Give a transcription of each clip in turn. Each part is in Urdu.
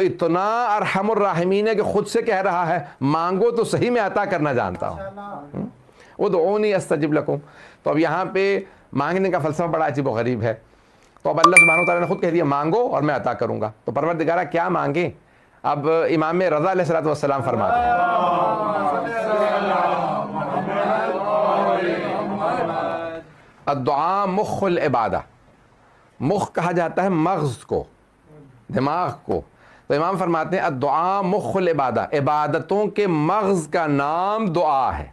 اتنا ارحم الراحمین ہے کہ خود سے کہہ رہا ہے مانگو تو صحیح میں عطا کرنا جانتا ہوں. ادعونی استجب لکم. تو اب یہاں پہ مانگنے کا فلسفہ بڑا عجیب و غریب ہے. تو اب اللہ سبحانہ وتعالیٰ نے خود کہہ دیا مانگو اور میں عطا کروں گا. تو پروردگارہ کیا مانگیں؟ اب امام رضا علیہ السلام فرماتے ہیں الدعاء مخ العبادہ. مخ کہا جاتا ہے مغز کو، دماغ کو. تو امام فرماتے ہیں الدعاء مخ العبادہ، عبادتوں کے مغز کا نام دعا ہے.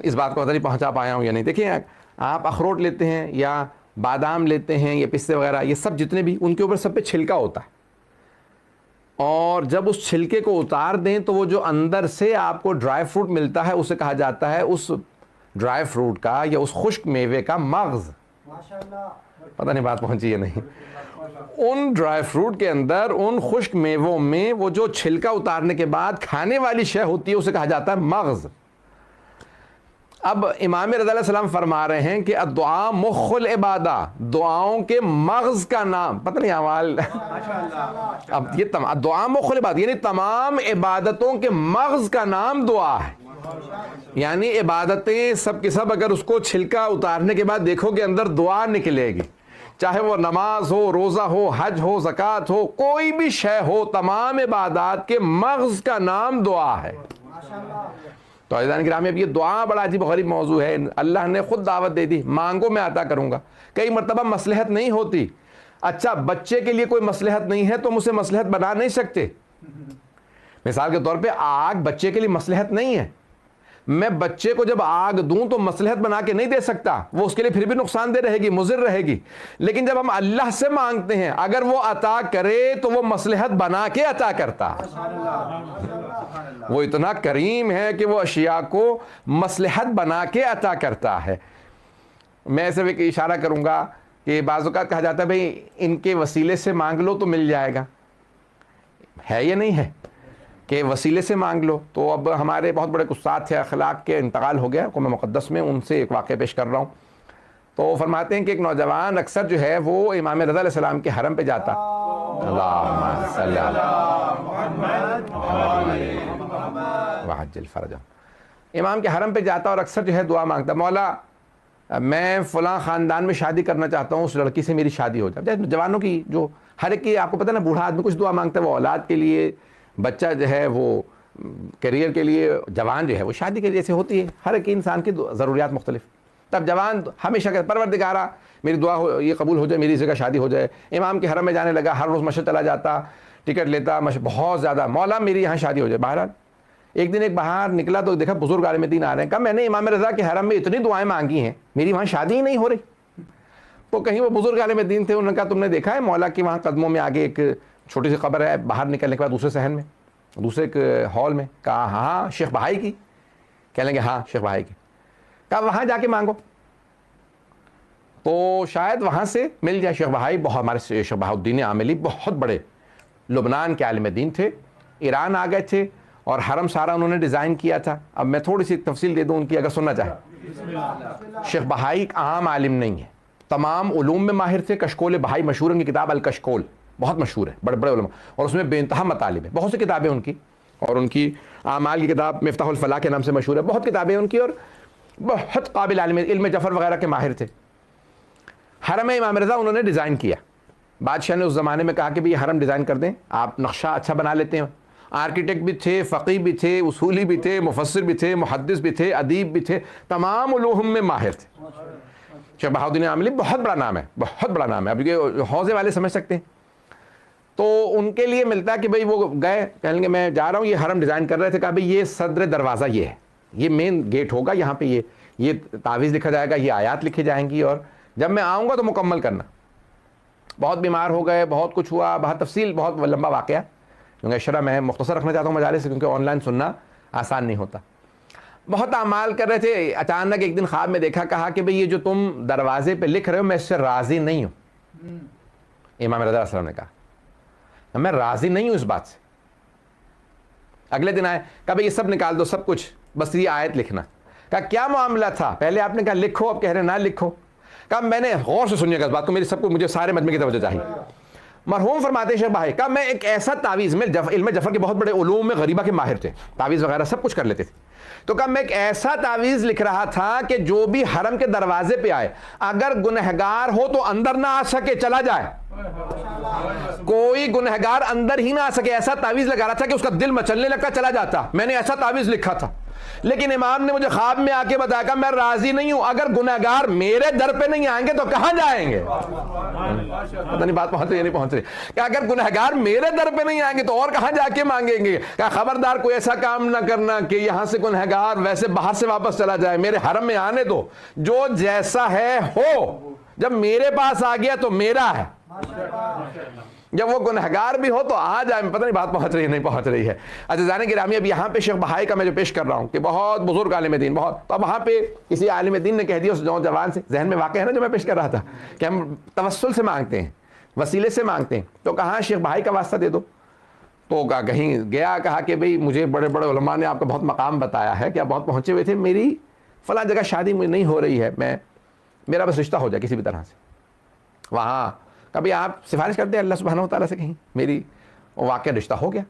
اس بات کو پتہ نہیں پہنچا پایا ہوں یا نہیں. دیکھیں آپ اخروٹ لیتے ہیں یا بادام لیتے ہیں یا پستے وغیرہ، یہ سب جتنے بھی، ان کے اوپر سب پہ چھلکا ہوتا ہے، اور جب اس چھلکے کو اتار دیں تو وہ جو اندر سے آپ کو ڈرائی فروٹ ملتا ہے اسے کہا جاتا ہے اس ڈرائی فروٹ کا یا اس خشک میوے کا مغز. پتہ نہیں بات پہنچی یا نہیں. ان ڈرائی فروٹ کے اندر، ان خشک میووں میں وہ جو چھلکا اتارنے کے بعد کھانے والی شے ہوتی ہے اسے کہا جاتا ہے مغز. اب امام رضا علیہ السلام فرما رہے ہیں کہ الدعاء مخ العبادہ، دعاؤں کے مغز کا نام. پتہ نہیں اعمال اب یہ دعا مخ العبادہ یعنی تمام عبادتوں کے مغز کا نام دعا ہے. یعنی عبادتیں سب کی سب اگر اس کو چھلکا اتارنے کے بعد دیکھو کہ اندر دعا نکلے گی، چاہے وہ نماز ہو، روزہ ہو، حج ہو، زکوٰۃ ہو، کوئی بھی شے ہو، تمام عبادات کے مغز کا نام دعا ہے. تو عزیزان گرامی، اب یہ دعا بڑا عجیب و غریب موضوع ہے. اللہ نے خود دعوت دے دی مانگو میں عطا کروں گا. کئی مرتبہ مصلحت نہیں ہوتی. اچھا بچے کے لیے کوئی مصلحت نہیں ہے تو ہم اسے مصلحت بنا نہیں سکتے. مثال کے طور پہ آگ بچے کے لیے مصلحت نہیں ہے، میں بچے کو جب آگ دوں تو مصلحت بنا کے نہیں دے سکتا، وہ اس کے لیے پھر بھی نقصان دہ رہے گی، مضر رہے گی. لیکن جب ہم اللہ سے مانگتے ہیں اگر وہ عطا کرے تو وہ مصلحت بنا کے عطا کرتا. وہ اتنا کریم ہے کہ وہ اشیاء کو مصلحت بنا کے عطا کرتا ہے. میں صرف ایک اشارہ کروں گا کہ بعض اوقات کہا جاتا ہے بھئی ان کے وسیلے سے مانگ لو تو مل جائے گا. ہے یا نہیں ہے کہ وسیلے سے مانگ لو؟ تو اب ہمارے بہت بڑے استاد تھے اخلاق کے، انتقال ہو گیا قوم مقدس میں، ان سے ایک واقعہ پیش کر رہا ہوں. تو فرماتے ہیں کہ ایک نوجوان اکثر جو ہے وہ امام رضا علیہ السلام کے حرم پہ جاتا. اللہم صلی علی محمد وعجل فرجہ. امام کے حرم پہ جاتا اور اکثر جو ہے دعا مانگتا، مولا میں فلاں خاندان میں شادی کرنا چاہتا ہوں، اس لڑکی سے میری شادی ہو جائے. جوانوں کی جو ہر ایک کی آپ کو پتہ ہے نا، بوڑھا آدمی کچھ دعا مانگتا ہے، وہ اولاد کے لیے، بچہ جو ہے وہ کیریئر کے لیے، جوان جو ہے وہ شادی کے جیسے ہوتی ہے. ہر ایک انسان کی ضروریات مختلف. تب جوان ہمیشہ کہ پروردگارہ میری دعا ہو، یہ قبول ہو جائے، میری جگہ شادی ہو جائے. امام کے حرم میں جانے لگا، ہر روز مشہد چلا جاتا، ٹکٹ لیتا، بہت زیادہ، مولا میری یہاں شادی ہو جائے. بہرحال ایک دن ایک باہر نکلا تو دیکھا بزرگ عالم دین آ رہے ہیں. کہا میں نے امام رضا کے حرم میں اتنی دعائیں مانگی ہیں، میری وہاں شادی ہی نہیں ہو رہی. تو کہیں وہ بزرگ عالم دین تھے، انہوں نے کہا تم نے دیکھا ہے مولا کی وہاں قدموں میں آگے ایک چھوٹی سی قبر ہے، باہر نکلنے کے بعد دوسرے صحن میں، دوسرے ایک ہال میں. کہا ہاں شیخ بہائی کی. کہہ لیں گے ہاں شیخ بہائی کی. کہا وہاں جا کے مانگو تو شاید وہاں سے مل جائے. شیخ بہائی بہت، ہمارے شیخ بہاؤالدین عاملی بہت بڑے لبنان کے عالم دین تھے، ایران آ گئے تھے اور حرم سارا انہوں نے ڈیزائن کیا تھا. اب میں تھوڑی سی تفصیل دے دوں ان کی اگر سننا چاہیں. شیخ بہائی ایک عام عالم نہیں ہے، تمام علوم میں ماہر تھے. کشکول بہائی مشہور، ان کی کتاب الکشکول بہت مشہور ہے، بڑے بڑے علماء، اور اس میں بے انتہا مطالب ہے. بہت سی کتابیں ان کی، اور ان کی اعمال کی کتاب مفتاح الفلاح کے نام سے مشہور ہے. بہت کتابیں ان کی، اور بہت قابل عالم، علم جفر وغیرہ کے ماہر تھے. حرم امام رضا انہوں نے ڈیزائن کیا. بادشاہ نے اس زمانے میں کہا کہ بھی یہ حرم ڈیزائن کر دیں، آپ نقشہ اچھا بنا لیتے ہیں. آرکیٹیکٹ بھی تھے، فقی بھی تھے، اصولی بھی تھے، مفسر بھی تھے، محدث بھی تھے، ادیب بھی تھے، تمام علوم میں ماہر تھے. شیخ بہاؤالدین عاملی بہت بڑا نام ہے، بہت بڑا نام ہے. اب یہ حوضے والے سمجھ سکتے ہیں. تو ان کے لیے ملتا ہے کہ بھئی وہ گئے، کہیں گے میں جا رہا ہوں، یہ حرم ڈیزائن کر رہے تھے. کہا بھئی یہ صدر دروازہ یہ ہے، یہ مین گیٹ ہوگا، یہاں پہ یہ تعویذ لکھا جائے گا، یہ آیات لکھی جائیں گی، اور جب میں آؤں گا تو مکمل کرنا. بہت بیمار ہو گئے، بہت کچھ ہوا، بہت تفصیل، بہت لمبا واقعہ، کیونکہ شرح میں مختصر رکھنا چاہتا ہوں مجالس سے، کیونکہ آن لائن سننا آسان نہیں ہوتا. بہت اعمال کر رہے تھے. اچانک ایک دن خواب میں دیکھا، کہا کہ بھئی یہ جو تم دروازے پہ لکھ رہے ہو میں اس سے راضی نہیں ہوں. امام رضا علیہ السلام نے کہا میں راضی نہیں ہوں اس بات سے. اگلے دن آئے، کہا بھئی یہ سب نکال دو، سب کچھ، بس یہ آیت لکھنا. کہا کیا معاملہ تھا؟ پہلے آپ نے کہا لکھو، اب کہہ رہے نہ لکھو. کہا میں نے غور سے سنیے گا اس بات کو، میری سب کو، مجھے سارے مجمع کی توجہ چاہیے. مرحوم فرماتے شیخ بھائی کا میں ایک ایسا تعویذ میں علم جفر کے بہت بڑے علوم میں غریبہ کے ماہر تھے، تعویذ وغیرہ سب کچھ کر لیتے تھے، تو کہا میں ایک ایسا تعویذ لکھ رہا تھا کہ جو بھی حرم کے دروازے پہ آئے اگر گنہگار ہو تو اندر نہ آ سکے، چلا جائے، کوئی گنہگار اندر ہی نہ آ سکے، ایسا تعویذ لگا رہا تھا کہ اس کا دل مچلنے لگتا چلا جاتا، میں نے ایسا تعویذ لکھا تھا، لیکن امام نے مجھے خواب میں آ کے بتایا کہ میں راضی نہیں ہوں، اگر گنہگار میرے در پہ نہیں آئیں گے تو کہاں جائیں گے؟ پتہ نہیں بات پہنچ رہی ہے نہیں پہنچ رہی، کہ اگر گنہگار میرے در پہ نہیں آئیں گے تو اور کہاں جا کے مانگیں گے؟ کہ خبردار کوئی ایسا کام نہ کرنا کہ یہاں سے گنہگار ویسے باہر سے واپس چلا جائے، میرے حرم میں آنے دو، جو جیسا ہے ہو، جب میرے پاس آ گیا تو میرا ہے، جب وہ گنہگار بھی ہو تو آ جائے۔ پتہ نہیں بات پہنچ رہی ہے نہیں پہنچ رہی ہے۔ عزیزان گرامی، اب یہاں پہ شیخ بہائی کا میں جو پیش کر رہا ہوں کہ بہت بزرگ عالم دین، بہت، تو اب وہاں پہ کسی عالم دین نے کہہ دیا اس نوجوان سے، ذہن میں واقع ہے نا جو میں پیش کر رہا تھا کہ ہم توسل سے مانگتے ہیں، وسیلے سے مانگتے ہیں، تو کہاں شیخ بہائی کا واسطہ دے دو، تو کہیں گیا، کہا کہ بھئی مجھے بڑے بڑے علماء نے آپ کا بہت مقام بتایا ہے کہ آپ بہت پہنچے ہوئے تھے، میری فلاں جگہ شادی مجھے نہیں ہو رہی ہے، میرا بس رشتہ ہو جائے کسی بھی طرح سے، وہاں کبھی آپ سفارش کرتے ہیں اللہ سبحانہ و تعالیٰ سے کہیں میری واقعہ رشتہ ہو گیا،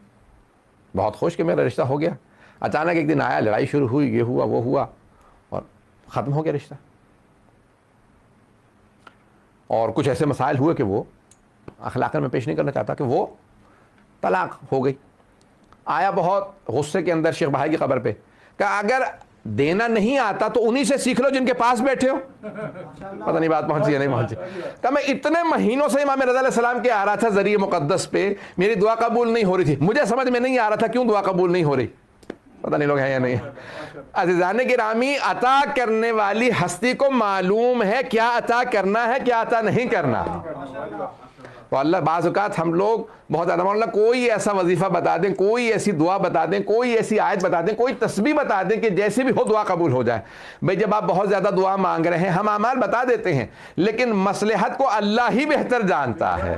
بہت خوش کہ میرا رشتہ ہو گیا، اچانک ایک دن آیا، لڑائی شروع ہوئی، یہ ہوا وہ ہوا اور ختم ہو گیا رشتہ، اور کچھ ایسے مسائل ہوئے کہ وہ اخلاقاً میں پیش نہیں کرنا چاہتا کہ وہ طلاق ہو گئی، آیا بہت غصے کے اندر شیخ بہائی کی قبر پہ، کہا اگر دینا نہیں آتا تو انہی سے سیکھ لو جن کے پاس بیٹھے ہو۔ پتہ نہیں بات پہنچی ہے نہیں پہنچی، کہ میں اتنے مہینوں سے امام رضا علیہ السلام کے آ رہا تھا ذریعہ مقدس پہ، میری دعا قبول نہیں ہو رہی تھی، مجھے سمجھ میں نہیں آ رہا تھا کیوں دعا قبول نہیں ہو رہی، پتہ نہیں لوگ ہیں یا نہیں۔ عزیزان گرامی، عطا کرنے والی ہستی کو معلوم ہے کیا عطا کرنا ہے کیا عطا نہیں کرنا، تو اللہ بعض اوقات ہم لوگ بہت زیادہ مولانا کوئی ایسا وظیفہ بتا دیں، کوئی ایسی دعا بتا دیں، کوئی ایسی آیت بتا دیں، کوئی تسبیح بتا دیں کہ جیسے بھی ہو دعا قبول ہو جائے۔ بھئی جب آپ بہت زیادہ دعا مانگ رہے ہیں، ہم اعمال بتا دیتے ہیں لیکن مصلحت کو اللہ ہی بہتر جانتا ہے،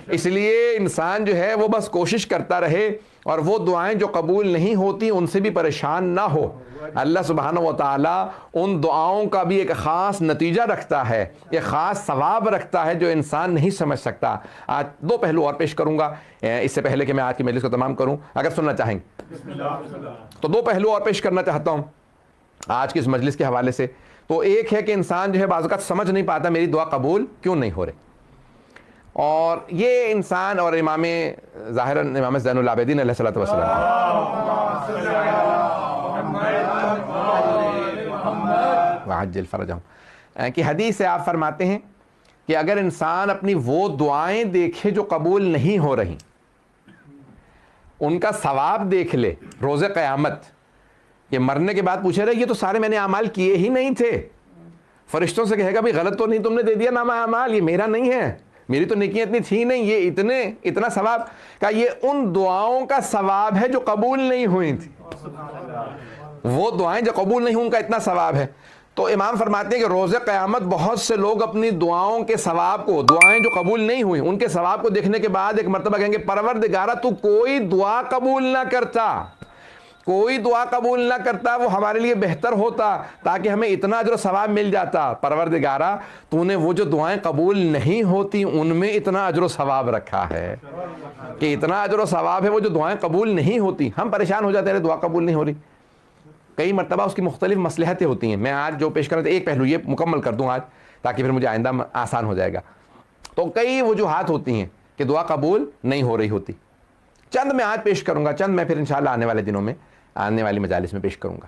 اس لیے انسان جو ہے وہ بس کوشش کرتا رہے اور وہ دعائیں جو قبول نہیں ہوتی ان سے بھی پریشان نہ ہو۔ اللہ سبحانہ و تعالیٰ ان دعاؤں کا بھی ایک خاص نتیجہ رکھتا ہے، ایک خاص ثواب رکھتا ہے جو انسان نہیں سمجھ سکتا۔ آج دو پہلو اور پیش کروں گا اس سے پہلے کہ میں آج کی مجلس کو تمام کروں، اگر سننا چاہیں تو دو پہلو اور پیش کرنا چاہتا ہوں آج کی اس مجلس کے حوالے سے۔ تو ایک ہے کہ انسان جو ہے بعض اوقات سمجھ نہیں پاتا میری دعا قبول کیوں نہیں ہو رہی، اور یہ انسان اور امام ظاہراً امام زین العابدین علیہ الصلوۃ والسلام وعجل فرجہم کی حدیث سے آپ فرماتے ہیں کہ اگر انسان اپنی وہ دعائیں دیکھے جو قبول نہیں ہو رہی، ان کا ثواب دیکھ لے روز قیامت، کہ مرنے کے بعد پوچھے رہے یہ تو سارے میں نے اعمال کیے ہی نہیں تھے، فرشتوں سے کہے گا بھی غلط تو نہیں تم نے دے دیا نامہ اعمال، یہ میرا نہیں ہے، میری تو نیکیاں اتنی تھی نہیں، یہ اتنا ثواب، کہ یہ ان دعاؤں کا ثواب ہے جو قبول نہیں ہوئی تھی، وہ دعائیں جو قبول نہیں ہوئی ان کا اتنا ثواب ہے۔ تو امام فرماتے ہیں کہ روز قیامت بہت سے لوگ اپنی دعاؤں کے ثواب کو، دعائیں جو قبول نہیں ہوئی ان کے ثواب کو دیکھنے کے بعد ایک مرتبہ کہیں گے پروردگارہ تو کوئی دعا قبول نہ کرتا، کوئی دعا قبول نہ کرتا، وہ ہمارے لیے بہتر ہوتا تاکہ ہمیں اتنا اجر و ثواب مل جاتا، پروردگارہ تو نے وہ جو دعائیں قبول نہیں ہوتی ان میں اتنا اجر و ثواب رکھا ہے، کہ اتنا اجر و ثواب ہے وہ جو دعائیں قبول نہیں ہوتی۔ ہم پریشان ہو جاتے ہیں دعا قبول نہیں ہو رہی، کئی مرتبہ اس کی مختلف مصلحتیں ہوتی ہیں، میں آج جو پیش کر رہا تھا ایک پہلو یہ مکمل کر دوں آج تاکہ پھر مجھے آئندہ آسان ہو جائے گا۔ تو کئی وجوہات ہوتی ہیں کہ دعا قبول نہیں ہو رہی ہوتی، چند میں آج پیش کروں گا، چند میں پھر انشاءاللہ آنے والے دنوں میں آنے والی مجالس میں پیش کروں گا۔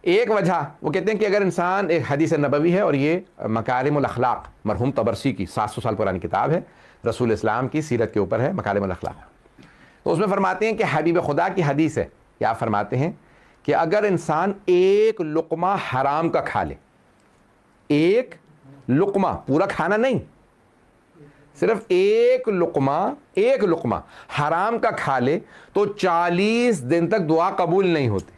ایک وجہ وہ کہتے ہیں کہ اگر انسان، ایک حدیث نبوی ہے اور یہ مکارم الاخلاق مرحوم طبرسی کی 700 سال پرانی کتاب ہے، رسول اسلام کی سیرت کے اوپر ہے مکارم الاخلاق، تو اس میں فرماتے ہیں کہ حبیب خدا کی حدیث ہے کہ آپ فرماتے ہیں کہ اگر انسان ایک لقمہ حرام کا کھا لے، ایک لقمہ، پورا کھانا نہیں، صرف ایک لقمہ حرام کا کھا لے تو 40 دن تک دعا قبول نہیں ہوتی،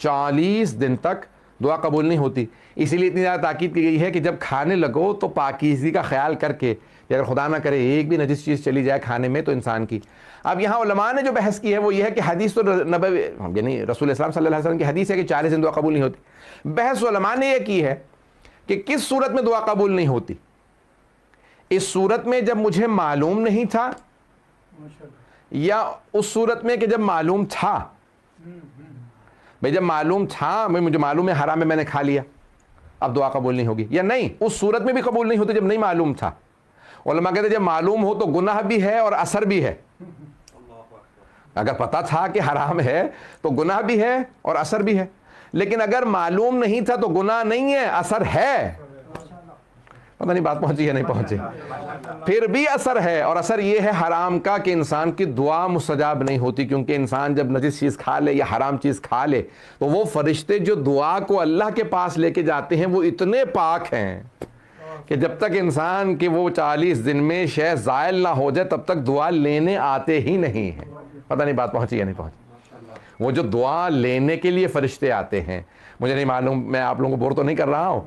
40 دن تک دعا قبول نہیں ہوتی۔ اسی لیے اتنی زیادہ تاکید کی گئی ہے کہ جب کھانے لگو تو پاکیزگی کا خیال کر کے کہ اگر خدا نہ کرے ایک بھی نجس چیز چلی جائے کھانے میں تو انسان کی۔ اب یہاں علماء نے جو بحث کی ہے وہ یہ ہے کہ حدیث تو نبوی یعنی رسول اسلام صلی اللہ علیہ وسلم کی حدیث ہے کہ 40 دن دعا قبول نہیں ہوتی، بحث علماء نے یہ کی ہے کہ کس صورت میں دعا قبول نہیں ہوتی۔ اس صورت میں جب مجھے معلوم نہیں تھا یا اس صورت میں کہ جب معلوم تھا؟ بھئی جب معلوم تھا، مجھے معلوم ہے حرام ہے، میں نے کھا لیا، اب دعا قبول نہیں ہوگی، یا نہیں اس صورت میں بھی قبول نہیں ہوتی جب نہیں معلوم تھا؟ علماء کہتے ہیں جب معلوم ہو تو گناہ بھی ہے اور اثر بھی ہے. اگر پتا تھا کہ حرام ہے تو گناہ بھی ہے اور اثر بھی ہے، لیکن اگر معلوم نہیں تھا تو گناہ نہیں ہے، اثر ہے. پتہ نہیں بات پہنچی یا نہیں پہنچی. پھر بھی اثر ہے، اور اثر یہ ہے حرام کا کہ انسان کی دعا مستجاب نہیں ہوتی، کیونکہ انسان جب نجس چیز کھا لے یا حرام چیز کھا لے تو وہ فرشتے جو دعا کو اللہ کے پاس لے کے جاتے ہیں وہ اتنے پاک ہیں کہ جب تک انسان کی وہ 40 دن میں شے زائل نہ ہو جائے تب تک دعا لینے آتے ہی نہیں ہیں. پتہ نہیں بات پہنچی یا نہیں پہنچی. وہ جو دعا لینے کے لیے فرشتے آتے ہیں، مجھے نہیں معلوم، میں آپ لوگوں کو بور تو نہیں کر رہا ہوں.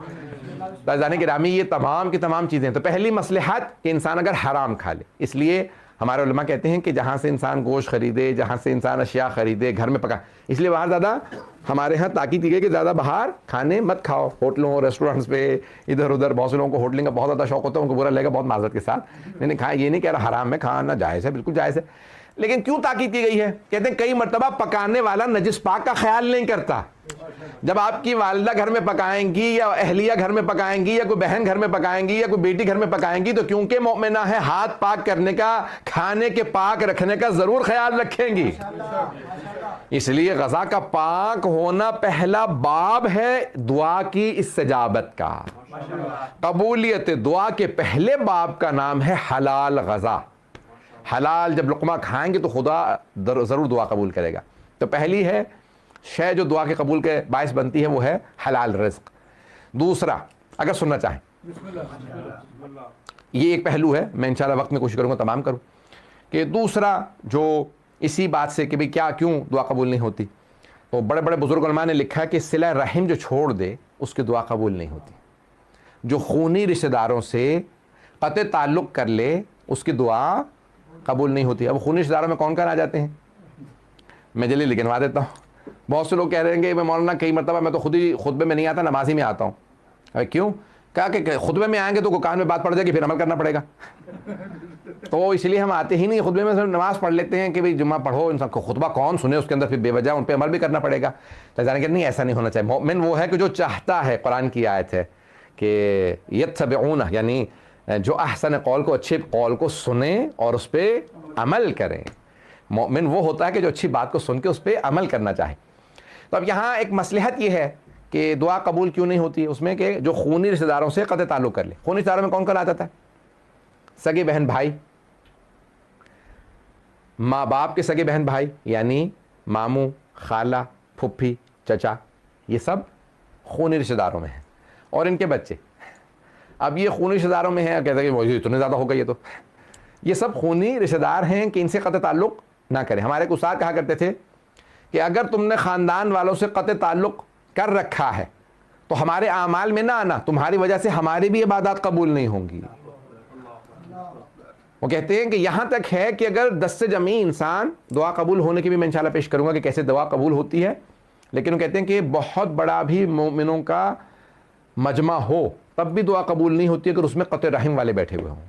جانے گرامی یہ تمام کی تمام چیزیں. تو پہلی مصلحت کہ انسان اگر حرام کھا لے، اس لیے ہمارے علماء کہتے ہیں کہ جہاں سے انسان گوشت خریدے، جہاں سے انسان اشیاء خریدے، گھر میں پکا، اس لیے باہر زیادہ ہمارے ہاں تاکید کی گئی کہ زیادہ باہر کھانے مت کھاؤ. ہوٹلوں ریسٹورینٹس پہ ادھر ادھر بہت سے لوگوں کو ہوٹلنگ کا بہت زیادہ شوق ہوتا ہے، ان کو برا لگے گا بہت معذرت کے ساتھ. میں نے کھایا، یہ نہیں کہہ رہا حرام ہے، کھانا جائز ہے، بالکل جائز ہے، لیکن کیوں تاکید کی گئی ہے؟ کہتے ہیں کئی مرتبہ پکانے والا نجس پاک کا خیال نہیں کرتا. جب آپ کی والدہ گھر میں پکائیں گی یا اہلیہ گھر میں پکائیں گی یا کوئی بہن گھر میں پکائیں گی یا کوئی بیٹی گھر میں پکائیں گی تو کیونکہ مومنہ ہے ہاتھ پاک کرنے کا، کھانے کے پاک رکھنے کا ضرور خیال رکھیں گی. اس لیے غذا کا پاک ہونا پہلا باب ہے دعا کی استجابت کا. قبولیت دعا کے پہلے باب کا نام ہے حلال غذا. حلال جب لقمہ کھائیں گے تو خدا ضرور دعا قبول کرے گا. تو پہلی ہے شے جو دعا کے قبول کے باعث بنتی ہے وہ ہے حلال رزق. دوسرا، اگر سننا چاہیں، یہ ایک پہلو ہے، میں انشاءاللہ وقت میں کوشش کروں گا تمام کروں، کہ دوسرا جو اسی بات سے کہ بھئی کیا کیوں دعا قبول نہیں ہوتی، تو بڑے بڑے بزرگ علماء نے لکھا ہے کہ صلہ رحم جو چھوڑ دے اس کی دعا قبول نہیں ہوتی. جو خونی رشتہ داروں سے قطع تعلق کر لے اس کی دعا قبول نہیں ہوتی. اب خونی رشتہ داروں میں کون کون آ جاتے ہیں؟ میں جلدی لکھنوا دیتا ہوں. بہت سے لوگ کہہ رہے ہیں کہ میں مولانا کئی مرتبہ میں تو خود ہی خطبے میں نہیں آتا، نماز ہی میں آتا ہوں. کیوں؟ کہا کہ خطبے میں آئیں گے تو کان میں بات پڑ جائے گی، پھر عمل کرنا پڑے گا، تو اس لیے ہم آتے ہی نہیں. خطبے میں صرف نماز پڑھ لیتے ہیں کہ بھئی جمعہ پڑھو، انسان کو خطبہ کون سنے اس کے اندر پھر بے وجہ ان پہ عمل بھی کرنا پڑے گا. تو جانے کہ نہیں، ایسا نہیں ہونا چاہیے. مومن وہ ہے کہ جو چاہتا ہے، قرآن کی آیت ہے کہ یتبعون، یعنی جو احسن قول کو، اچھے قول کو سنیں اور اس پہ عمل کریں. مومن وہ ہوتا ہے کہ جو اچھی بات کو سن کے اس پہ عمل کرنا چاہے. تو اب یہاں ایک مصلحت یہ ہے کہ دعا قبول کیوں نہیں ہوتی ہے اس میں، کہ جو خونی رشتہ داروں سے قطع تعلق کر لے. خونی رشتہ داروں میں کون کون آ جاتا ہے؟ سگے بہن بھائی، ماں باپ کے سگے بہن بھائی، یعنی ماموں، خالہ، پھپھی، چچا، یہ سب خونی رشتہ داروں میں ہیں، اور ان کے بچے. اب یہ خونی رشتہ داروں میں ہیں، کہتے ہیں کہ وہ اتنے زیادہ ہو گئے، یہ سب خونی رشتہ دار ہیں کہ ان سے قطع تعلق نہ کریں. ہمارے ایک استاد کہا کرتے تھے کہ اگر تم نے خاندان والوں سے قطع تعلق کر رکھا ہے تو ہمارے اعمال میں نہ آنا، تمہاری وجہ سے ہماری بھی عبادات قبول نہیں ہوں گی. وہ کہتے ہیں کہ یہاں تک ہے کہ اگر 10 سے جمعی انسان، دعا قبول ہونے کی بھی میں انشاءاللہ پیش کروں گا کہ کیسے دعا قبول ہوتی ہے، لیکن وہ کہتے ہیں کہ بہت بڑا بھی مومنوں کا مجمع ہو تب بھی دعا قبول نہیں ہوتی اگر اس میں قطع رحم والے بیٹھے ہوئے ہوں.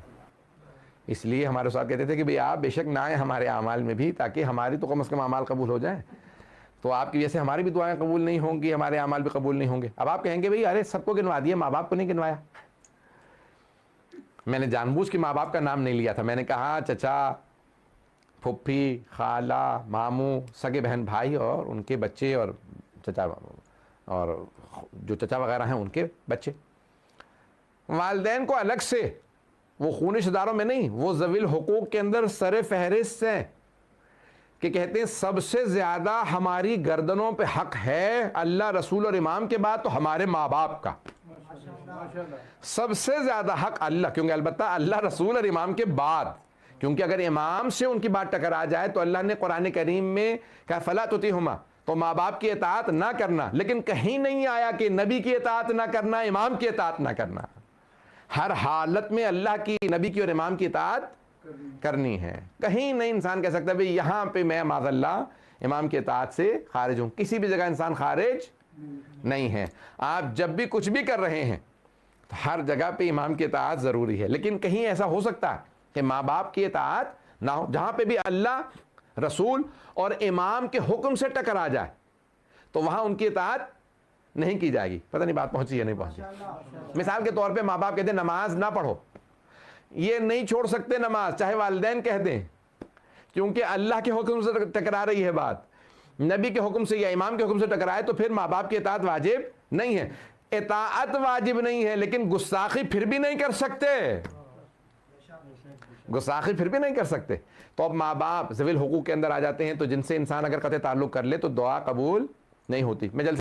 اس لیے ہمارے استاد کہتے تھے کہ بھئی آپ بے شک نہ آئیں ہمارے اعمال میں بھی، تاکہ ہماری تو کم از کم اعمال قبول ہو جائیں. تو آپ کی وجہ سے ہماری بھی دعائیں قبول نہیں ہوں گی، ہمارے اعمال بھی قبول نہیں ہوں گے. اب آپ کہیں گے بھئی ارے سب کو گنوا دیا، ماں باپ کو نہیں گنوایا. میں نے جان بوجھ کے ماں باپ کا نام نہیں لیا تھا. میں نے کہا چچا، پھپھی، خالہ، ماموں، سگے بہن بھائی اور ان کے بچے، اور چچا اور جو چچا وغیرہ ہیں ان کے بچے. والدین کو الگ سے، وہ خونی رشتہ داروں میں نہیں، وہ ذوی الحقوق کے اندر سر فہرست ہیں، کہ کہتے ہیں سب سے زیادہ ہماری گردنوں پہ حق ہے اللہ، رسول اور امام کے بعد تو ہمارے ماں باپ کا. سب سے زیادہ حق اللہ، کیونکہ البتہ اللہ، رسول اور امام کے بعد، کیونکہ اگر امام سے ان کی بات ٹکرا جائے تو اللہ نے قرآن کریم میں کہا فلا تطیعہما، تو ماں باپ کی اطاعت نہ کرنا. لیکن کہیں نہیں آیا کہ نبی کی اطاعت نہ کرنا، امام کی اطاعت نہ کرنا. ہر حالت میں اللہ کی، نبی کی اور امام کی اطاعت کرنی ہے. کہیں نہیں انسان کہہ سکتا بھئی یہاں پہ میں معاذ اللہ امام کی اطاعت سے خارج ہوں. کسی بھی جگہ انسان خارج نہیں ہے. آپ جب بھی کچھ بھی کر رہے ہیں ہر جگہ پہ امام کی اطاعت ضروری ہے، لیکن کہیں ایسا ہو سکتا ہے کہ ماں باپ کی اطاعت نہ ہو، جہاں پہ بھی اللہ، رسول اور امام کے حکم سے ٹکرا جائے تو وہاں ان کی اطاعت نہیں کی جائے گی۔ پتہ نہیں بات پہنچی یا نہیں پہنچی۔ مثال کے طور پہ ماں باپ کہتے ہیں نماز نہ پڑھو، یہ نہیں چھوڑ سکتے نماز، چاہے والدین کہہ دیں، کیونکہ اللہ کے حکم سے ٹکرا رہی ہے بات، نبی کے حکم سے یا امام کے حکم سے ٹکرائے تو پھر ماں باپ کی اطاعت واجب نہیں ہے۔ اطاعت واجب نہیں ہے لیکن گستاخی پھر بھی نہیں کر سکتے، گستاخی پھر بھی نہیں کر سکتے۔ تو اب ماں باپ ذوی الحقوق کے اندر آ جاتے ہیں، تو جن سے انسان اگر قطع تعلق کر لے تو دعا قبول نہیں ہوتی۔ میں جلدی